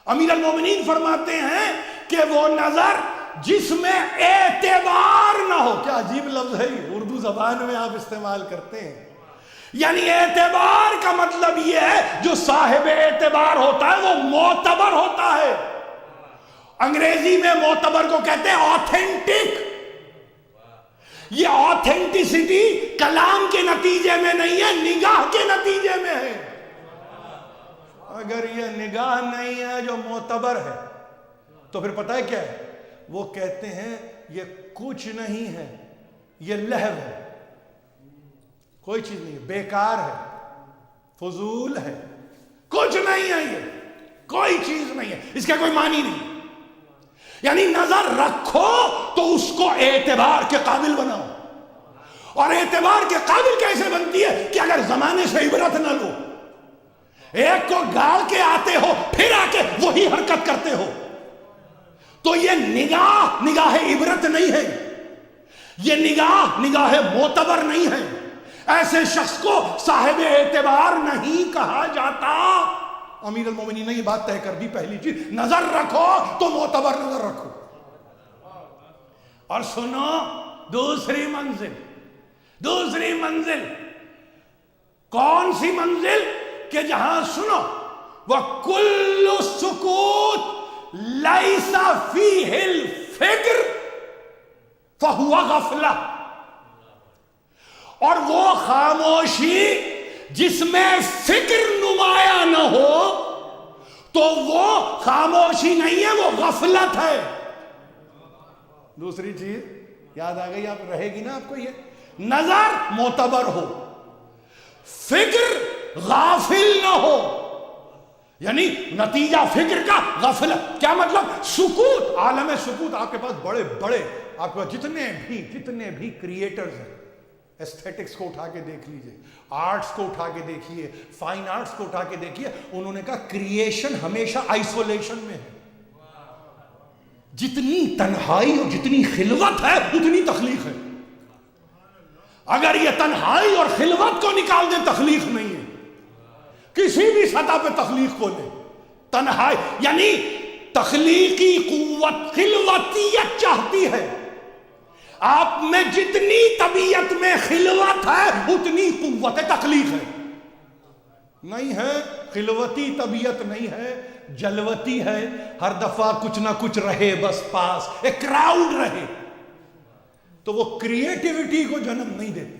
امیر المومنین فرماتے ہیں کہ وہ نظر جس میں اعتبار نہ ہو. کیا عجیب لفظ ہے یہ، اردو زبان میں آپ استعمال کرتے ہیں. یعنی اعتبار کا مطلب یہ ہے جو صاحب اعتبار ہوتا ہے وہ معتبر ہوتا ہے. انگریزی میں معتبر کو کہتے ہیں آتھینٹک. یہ آتھینٹسٹی کلام کے نتیجے میں نہیں ہے، نگاہ کے نتیجے میں ہے. اگر یہ نگاہ نہیں ہے جو معتبر ہے تو پھر پتہ ہے کیا ہے؟ وہ کہتے ہیں یہ کچھ نہیں ہے، یہ لہو ہے، کوئی چیز نہیں ہے، بیکار ہے، فضول ہے، کچھ نہیں ہے، یہ کوئی چیز نہیں ہے، اس کا کوئی معنی نہیں۔ یعنی نظر رکھو تو اس کو اعتبار کے قابل بناؤ، اور اعتبار کے قابل کیسے بنتی ہے کہ اگر زمانے سے عبرت نہ لو، ایک کو گاڑ کے آتے ہو پھر آ کے وہی حرکت کرتے ہو، تو یہ نگاہ عبرت نہیں ہے، یہ نگاہ معتبر نہیں ہے، ایسے شخص کو صاحب اعتبار نہیں کہا جاتا۔ امیر المومنین نے یہ بات طے کر دی، پہلی چیز نظر رکھو تو معتبر نظر رکھو۔ اور سنو دوسری منزل کون سی منزل کہ جہاں سنو وَكُلُّ السُّكُوتِ لَيْسَ فِيهِ الْفِكْرِ فَهُوَ غَفْلَةٌ، اور وہ خاموشی جس میں فکر نمایاں نہ ہو تو وہ خاموشی نہیں ہے، وہ غفلت ہے۔ دوسری چیز یاد آ گئی، آپ رہے گی نا آپ کو، یہ نظر معتبر ہو، فکر غافل نہ ہو، یعنی نتیجہ فکر کا غفلت۔ کیا مطلب؟ سکوت، عالم سکوت۔ آپ کے پاس بڑے آپ کے پاس جتنے بھی کریٹرز ہیں، ایستھیٹکس کو اٹھا کے دیکھ لیجئے، آرٹس کو اٹھا کے دیکھیے، فائن آرٹس کو اٹھا کے دیکھیے، انہوں نے کہا کریشن ہمیشہ آئسولیشن میں ہے۔ جتنی تنہائی اور جتنی خلوت ہے اتنی تخلیق ہے۔ اگر یہ تنہائی اور خلوت کو نکال دیں تخلیق نہیں ہے، کسی بھی سطح پہ تخلیق کو لیں، تنہائی یعنی تخلیقی قوت خلوتیت چاہتی ہے۔ آپ میں جتنی طبیعت میں خلوت ہے اتنی قوت تخلیق ہے۔ نہیں ہے خلوتی طبیعت نہیں ہے، جلوتی ہے، ہر دفعہ کچھ نہ کچھ رہے بس پاس، ایک کراؤڈ رہے، تو وہ کریٹیوٹی کو جنم نہیں دیتی۔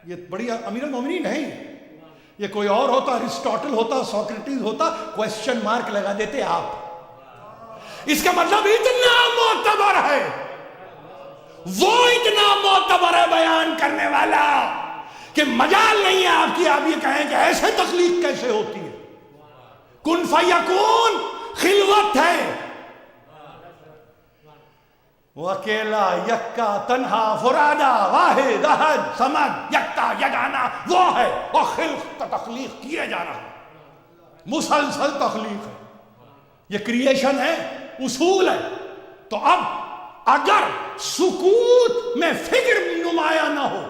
یہ بڑی امیر المومنین نہیں، یہ کوئی اور ہوتا، ارسطاٹل ہوتا، سوکریٹس ہوتا، کویسچن مارک لگا دیتے آپ۔ اس کا مطلب اتنا معتبر ہے، وہ اتنا معتبر ہے بیان کرنے والا کہ مجال نہیں ہے آپ کی آپ یہ کہیں کہ ایسے تخلیق کیسے ہوتی ہے۔ کن فیکون خلوت ہے، وہ اکیلا، یکا، تنہا، فرادا، واحد، احد، صمد، یکتا، یگانا وہ ہے، اور خلق تخلیق کیے جا رہا ہے، مسلسل تخلیق ہے، یہ کریشن ہے، اصول ہے۔ تو اب اگر سکوت میں فکر نمایاں نہ ہو،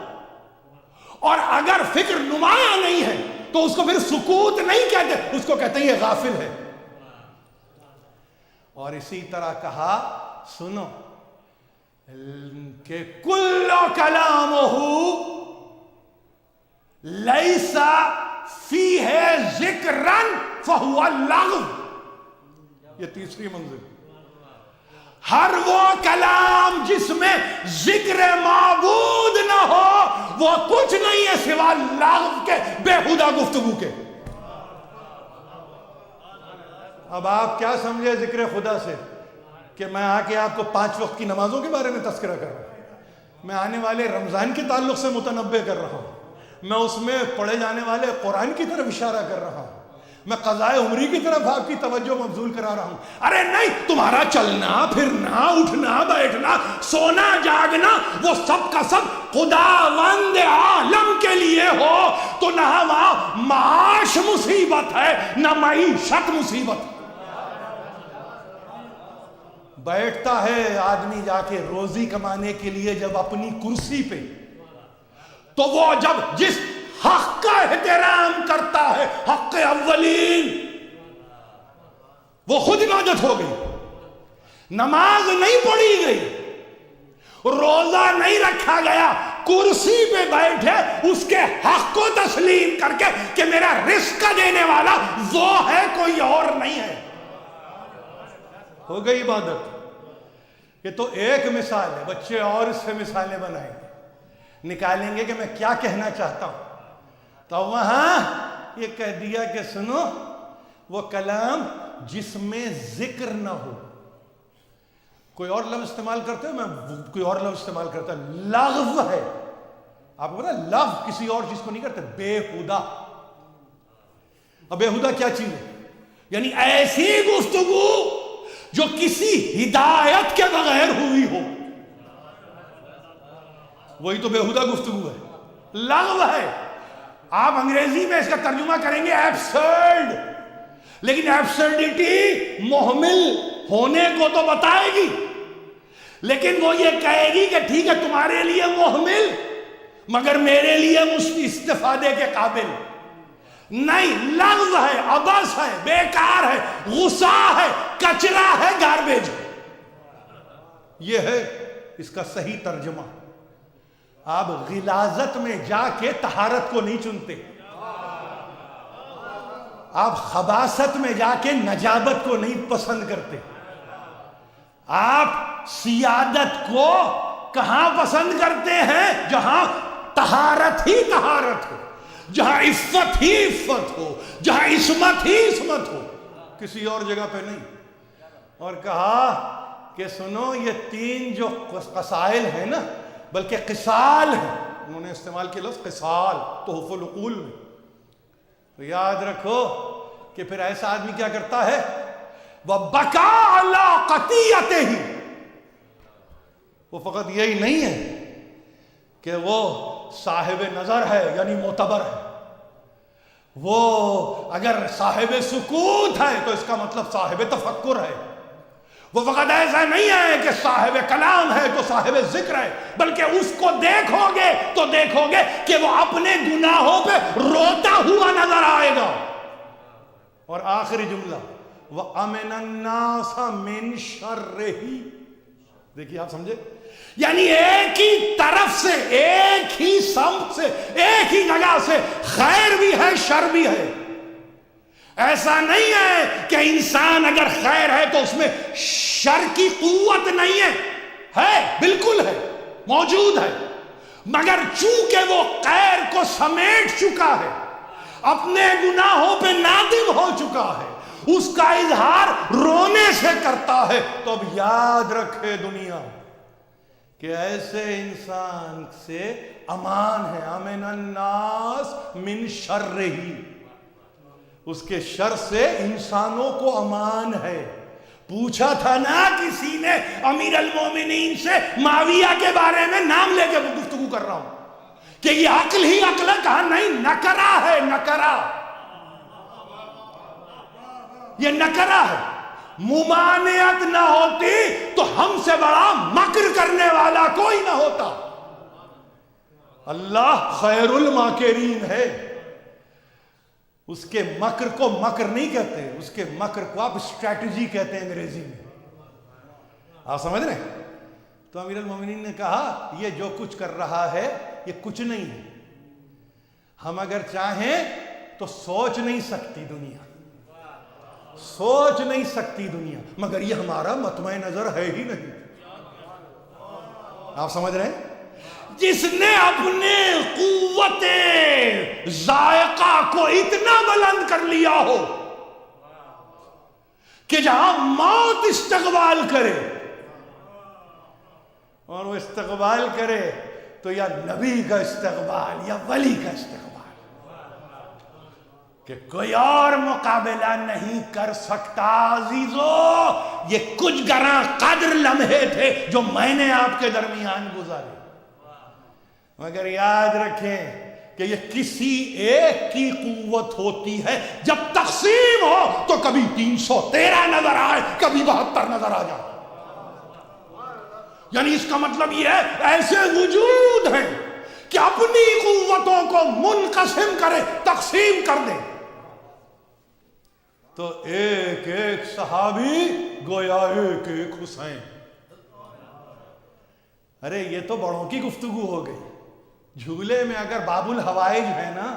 اور اگر فکر نمایاں نہیں ہے تو اس کو پھر سکوت نہیں کہتے، اس کو کہتے ہیں یہ غافل ہے۔ اور اسی طرح کہا سنو کہ کل کلامہ لیس فیہ ذکرا فہو لغو، یہ تیسری منزل۔ ہر وہ کلام جس میں ذکر معبود نہ ہو وہ کچھ نہیں ہے سوا لغو کے، بےہودہ گفتگو کے۔ اب آپ کیا سمجھے ذکر خدا سے کہ میں آ کے آپ کو 5 وقت کی نمازوں کے بارے میں تذکرہ کر رہا ہوں، میں آنے والے رمضان کے تعلق سے متنبہ کر رہا ہوں، میں اس میں پڑھے جانے والے قرآن کی طرف اشارہ کر رہا ہوں، میں قضائے عمری کی طرف آپ کی توجہ مبذول کرا رہا ہوں۔ ارے نہیں، تمہارا چلنا پھرنا، اٹھنا بیٹھنا، سونا جاگنا، وہ سب کا سب خداوند عالم کے لیے ہو تو نہ وہاں معاش مصیبت ہے نہ معیشت مصیبت۔ بیٹھتا ہے آدمی جا کے روزی کمانے کے لیے جب اپنی کرسی پہ، تو وہ جب جس حق کا احترام کرتا ہے، حق اولین، وہ خود عبادت ہو گئی، نماز نہیں پڑھی گئی، روزہ نہیں رکھا گیا، کرسی پہ بیٹھے اس کے حق کو تسلیم کر کے کہ میرا رزق دینے والا وہ ہے، کوئی اور نہیں ہے، ہو گئی عبادت۔ یہ تو ایک مثال ہے، بچے اور اس سے مثالیں بنائیں گے، نکالیں گے کہ میں کیا کہنا چاہتا ہوں، تو وہاں یہ کہہ دیا کہ سنو وہ کلام جس میں ذکر نہ ہو، کوئی اور لفظ استعمال کرتے ہو، میں کوئی اور لفظ استعمال کرتا ہوں، لغو ہے. آپ کو پتا ہے لغو کسی اور چیز کو نہیں کرتے، بےہودہ. اب بےہودہ کیا چیز ہے؟ یعنی ایسی گفتگو جو کسی ہدایت کے بغیر ہوئی ہو، وہی تو بےہودہ گفتگو ہے، لغو ہے. آپ انگریزی میں اس کا ترجمہ کریں گے ایبسرڈ، لیکن ایبسرڈیٹی محمل ہونے کو تو بتائے گی، لیکن وہ یہ کہے گی کہ ٹھیک ہے تمہارے لیے محمل مگر میرے لیے استفادے کے قابل نہیں. لغو ہے، عبث ہے، بیکار ہے، غصہ ہے، کچرا ہے، گاربیج ہے. یہ ہے اس کا صحیح ترجمہ. آپ غلاظت میں جا کے طہارت کو نہیں چنتے، آپ خباثت میں جا کے نجابت کو نہیں پسند کرتے. آپ سیادت کو کہاں پسند کرتے ہیں؟ جہاں طہارت ہی طہارت ہو، جہاں عفت ہی عفت ہو، جہاں عصمت ہی عصمت ہو، کسی اور جگہ پہ نہیں. اور کہا کہ سنو یہ تین جو قصائل ہیں نا، بلکہ قصال ہیں، انہوں نے استعمال کیا لفظ قصال تحف العقول میں. تو یاد رکھو کہ پھر ایسا آدمی کیا کرتا ہے؟ وَبَكَى عَلَىٰ قَطِيَّتِهِ. وہ فقط یہی نہیں ہے کہ وہ صاحب نظر ہے یعنی معتبر ہے، وہ اگر صاحب سکوت ہے تو اس کا مطلب صاحب تفکر ہے. وہ فقط ایسا نہیں ہے کہ صاحب کلام ہے تو صاحب ذکر ہے، بلکہ اس کو دیکھو گے تو دیکھو گے کہ وہ اپنے گناہوں پہ روتا ہوا نظر آئے گا. اور آخری جملہ وَأَمِنَ النَّاسَ مِنْ شَرِّهِ. دیکھیے آپ سمجھے، یعنی ایک ہی طرف سے، ایک ہی سمت سے، ایک ہی جگہ سے خیر بھی ہے شر بھی ہے. ایسا نہیں ہے کہ انسان اگر خیر ہے تو اس میں شر کی قوت نہیں ہے بالکل ہے، موجود ہے، مگر چونکہ وہ خیر کو سمیٹ چکا ہے، اپنے گناہوں پہ نادم ہو چکا ہے، اس کا اظہار رونے سے کرتا ہے. تو اب یاد رکھے دنیا کہ ایسے انسان سے امان ہے. امن الناس من شرہ، اس کے شر سے انسانوں کو امان ہے. پوچھا تھا نا کسی نے امیر المومنین سے معاویہ کے بارے میں، نام لے کے گفتگو کر رہا ہوں، کہ یہ عقل ہی عقل ہے. کہا نہیں، نکرہ ہے، نکرہ، یہ نکرہ ہے. ممانعت نہ ہوتی تو ہم سے بڑا مکر کرنے والا کوئی نہ ہوتا. اللہ خیر الماکرین ہے. اس کے مکر کو مکر نہیں کہتے، اس کے مکر کو آپ اسٹریٹجی کہتے ہیں انگریزی میں. آپ سمجھ رہے ہیں؟ تو امیر المومنین نے کہا یہ جو کچھ کر رہا ہے یہ کچھ نہیں ہے. ہم اگر چاہیں تو سوچ نہیں سکتی دنیا، سوچ نہیں سکتی دنیا، مگر یہ ہمارا مطمع نظر ہے ہی نہیں. آپ سمجھ رہے ہیں؟ جس نے اپنے قوت ذائقہ کو اتنا بلند کر لیا ہو کہ جہاں موت استقبال کرے، اور وہ استقبال کرے تو یا نبی کا استقبال یا ولی کا استقبال، کہ کوئی اور مقابلہ نہیں کر سکتا. عزیزو، یہ کچھ گراں قدر لمحے تھے جو میں نے آپ کے درمیان گزارے، مگر یاد رکھیں کہ یہ کسی ایک کی قوت ہوتی ہے. جب تقسیم ہو تو کبھی 313 نظر آئے، کبھی 72 نظر آ جائے. یعنی اس کا مطلب یہ ہے ایسے وجود ہیں کہ اپنی قوتوں کو منقسم کرے، تقسیم کر دے. تو ایک ایک صحابی گویا ایک ایک حسین. ارے یہ تو بڑوں کی گفتگو ہو گئی. جھولے میں اگر باب الحوائج ہے نا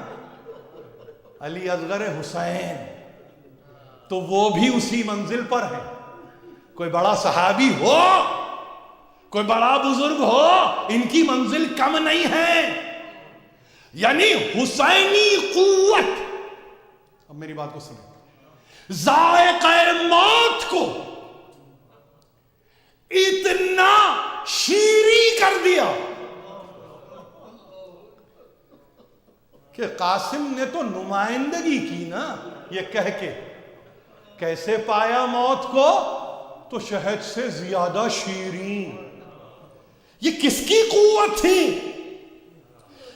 علی اصغر حسین، تو وہ بھی اسی منزل پر ہے. کوئی بڑا صحابی ہو، کوئی بڑا بزرگ ہو، ان کی منزل کم نہیں ہے. یعنی حسینی قوت، اب میری بات کو سنیں، ذائقہ موت کو اتنا شیریں کر دیا کہ قاسم نے تو نمائندگی کی نا یہ کہہ کے کیسے پایا موت کو، تو شہد سے زیادہ شیریں۔ یہ کس کی قوت تھی،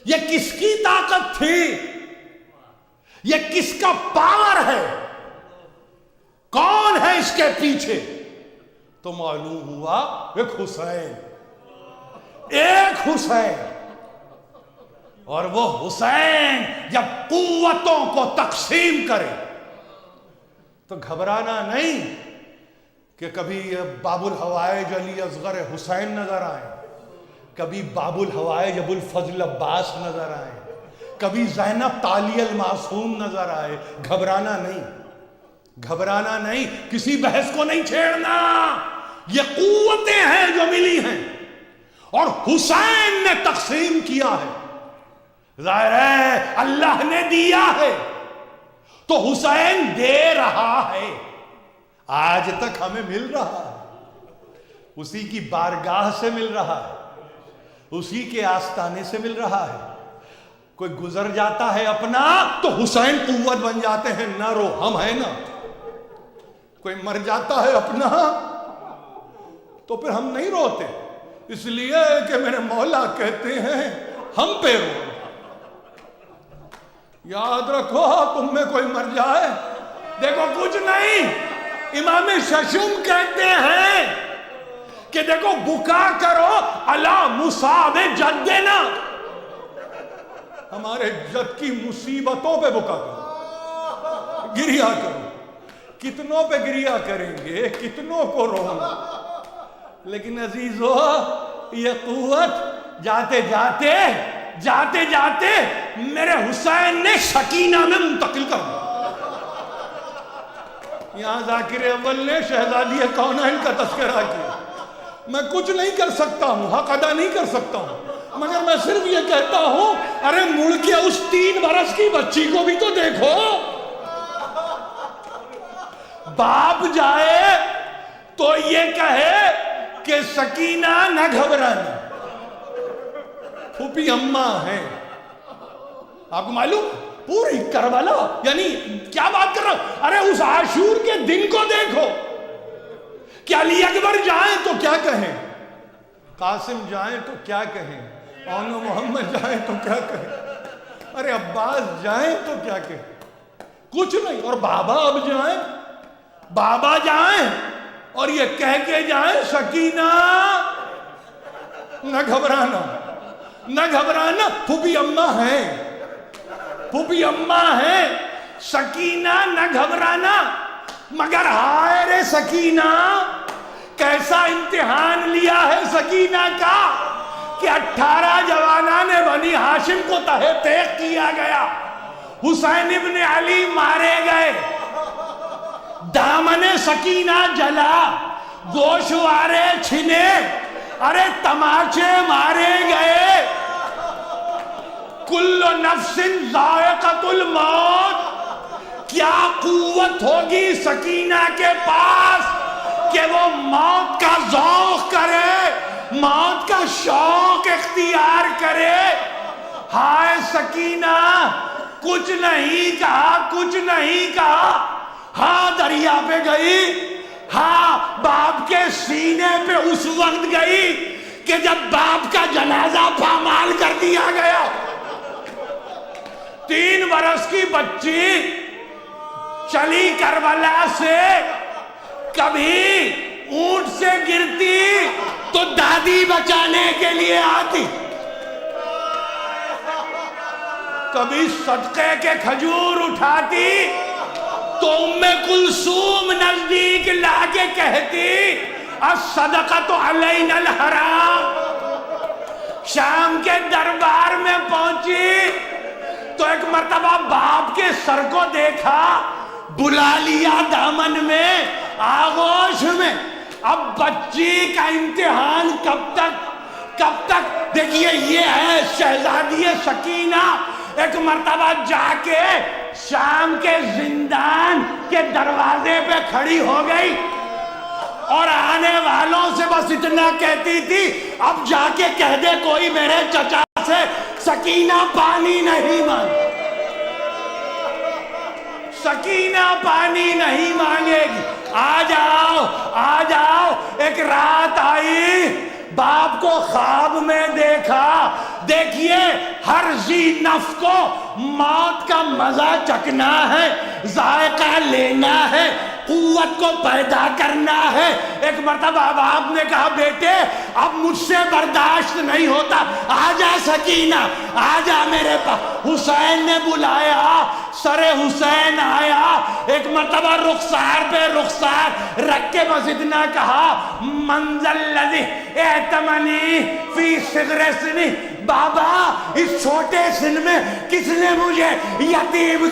یہ کس کی طاقت تھی، یہ کس کا پاور ہے، کون ہے اس کے پیچھے؟ تو معلوم ہوا ایک حسین، ایک حسین۔ اور وہ حسین جب قوتوں کو تقسیم کرے تو گھبرانا نہیں کہ کبھی باب الحوائج علی اصغر حسین نظر آئے، کبھی باب الحوائج ابو الفضل عباس نظر آئے، کبھی زینب طالی المعصوم نظر آئے۔ گھبرانا نہیں، گھبرانا نہیں، کسی بحث کو نہیں چھیڑنا۔ یہ قوتیں ہیں جو ملی ہیں اور حسین نے تقسیم کیا ہے۔ ظاہر ہے اللہ نے دیا ہے تو حسین دے رہا ہے، آج تک ہمیں مل رہا ہے، اسی کی بارگاہ سے مل رہا ہے، اسی کے آستانے سے مل رہا ہے۔ کوئی گزر جاتا ہے اپنا تو حسین قوت بن جاتے ہیں، نہ رو، ہم ہیں نا۔ کوئی مر جاتا ہے اپنا تو پھر ہم نہیں روتے، اس لیے کہ میرے مولا کہتے ہیں ہم پہ رو۔ یاد رکھو تم میں کوئی مر جائے، دیکھو کچھ نہیں، امام ششم کہتے ہیں کہ دیکھو بکا کرو علی مصاب جدنا، ہمارے جد کی مصیبتوں پہ بکا کرو، گریا کرو۔ کتنوں پہ گریا کریں گے، کتنوں کو رونا، لیکن عزیزو یہ قوت جاتے جاتے جاتے جاتے میرے حسین نے سکینہ میں منتقل کر دیا۔ یہاں ذاکر اول نے شہزادی کونین کا تذکرہ کیا۔ میں کچھ نہیں کر سکتا ہوں، حق ادا نہیں کر سکتا ہوں، مگر میں صرف یہ کہتا ہوں ارے مڑ کے اس 3 برس کی بچی کو بھی تو دیکھو۔ باپ جائے تو یہ کہے کہ سکینہ نہ گھبرانا، پھوپھی اماں ہیں۔ آپ کو معلوم پوری کربلا، یعنی کیا بات کر رہا ہوں، ارے اس عاشور کے دن کو دیکھو کہ علی اکبر جائیں تو کیا کہیں، قاسم جائیں تو کیا کہیں، اونو محمد جائیں تو کیا کہیں، ارے عباس جائیں تو کیا کہیں، کچھ نہیں۔ اور بابا اب جائیں، بابا جائیں اور یہ کہہ کے جائیں سکینہ نہ گھبرانا، نہ گھبرانا، پھوپھی اماں ہیں، پھوپھی اماں ہیں، سکینہ نہ گھبرانا۔ مگر ہائے رے سکینہ، کیسا امتحان لیا ہے سکینہ کا کہ 18 جوانان بنی ہاشم کو تہے تیغ کیا گیا، حسین ابن علی مارے گئے، دامن سکینہ جلا، گوشوارے چھنے، ارے تماچے مارے گئے، کل نفس ذائقۃ الموت۔ کیا قوت ہوگی سکینہ کے پاس کہ وہ موت کا ذوق کرے، موت کا شوق اختیار کرے۔ ہائے سکینہ، کچھ نہیں کہا، کچھ نہیں کہا، ہاں دریا پہ گئی، ہاں باپ کے سینے پہ اس وقت گئی کہ جب باپ کا جنازہ پامال کر دیا گیا۔ 3 برس کی بچی چلی کربلا سے، کبھی اونٹ سے گرتی تو دادی بچانے کے لیے آتی، کبھی صدقے کے کھجور اٹھاتی تو ام کلثوم نزدیک لا کے کہتی الصدقۃ علینا الحرام۔ شام کے دربار میں پہنچی تو ایک مرتبہ باپ کے سر کو دیکھا، بلا لیا دامن میں، آغوش میں۔ اب بچی کا امتحان کب تک دیکھیے، یہ ہے شہزادی سکینہ۔ ایک مرتبہ جا کے شام کے زندان کے دروازے پہ کھڑی ہو گئی، اور آنے والوں سے بس اتنا کہتی تھی اب جا کے کہہ دے کوئی میرے چچا سے سکینہ پانی نہیں مانگے، سکینہ پانی نہیں مانگے گی۔ آ جاؤ آ جاؤ۔ ایک رات آئی، باپ کو خواب میں دیکھا، دیکھیے ہر ذی نفس کو موت کا مزہ چکھنا ہے، ذائقہ لینا ہے، قوت کو پیدا کرنا ہے۔ ایک مرتبہ باپ نے کہا بیٹے اب مجھ سے برداشت نہیں ہوتا، آجا سکینہ آجا میرے پاس۔ حسین نے بلایا، سر حسین آیا، ایک مرتبہ رخسار پہ رخسار رکھ کے بس اتنا کہا منزل الذی اعتمنی فی صغر سنی، بابا اس چھوٹے سن میں کس نے مجھے یتیم